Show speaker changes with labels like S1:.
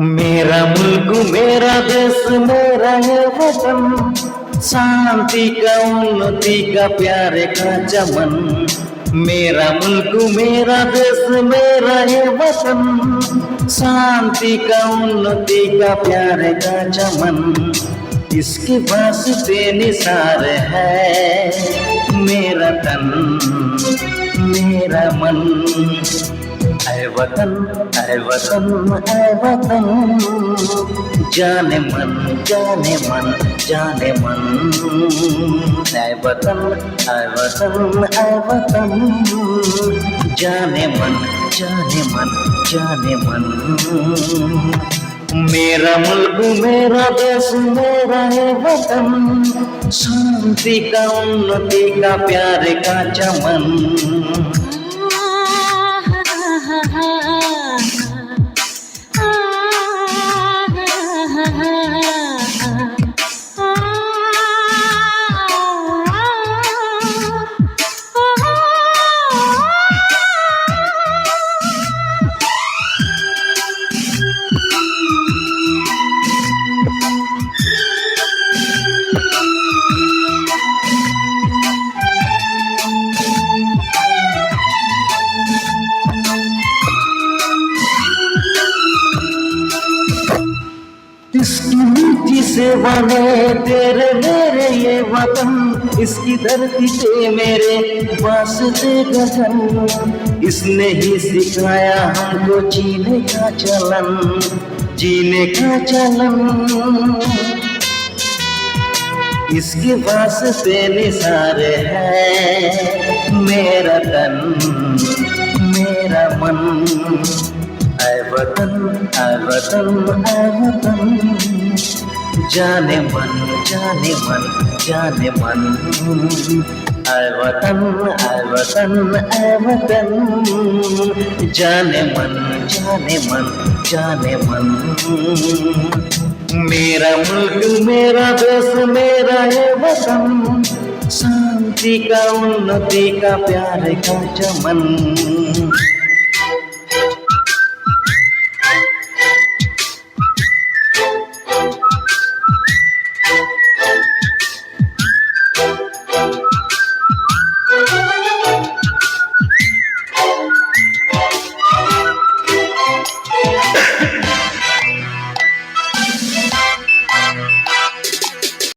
S1: मेरा मुल्क मेरा देश मेरा है वतन, शांति का उन्नति का प्यारे का चमन। मेरा मुल्क मेरा देश मेरा है वतन, शांति का उन्नति का प्यारे का चमन। इसके वास्ते निसार है मेरा तन मेरा मन। ऐ वतन ऐ वतन ऐ वतन, जाने मन जाने मन जाने मन। ऐ वतन ऐ वतन ऐ वतन, जाने मन जाने मन जाने मन। मेरा मुल्क मेरा देश मेरा है वतन, शांति का उन्नति का प्यारे का चमन। इसकी मीठी से बने तेरे मेरे ये वतन, इसकी धरती पे मेरे वास्ते गगन। इसने ही सिखाया हमको जीने का चलन, जीने का चलन। इसके वास्ते निसार है मेरा तन मेरा मन। ऐ वतन ऐ वतन ऐ वतन, जाने मन जाने मन जाने मन। ऐ वतन ऐ वतन ऐ वतन, जाने मन जाने मन जाने मन। मेरा मुल्क मेरा देश मेरा है वतन, शांति का उन्नति का प्यार का चमन।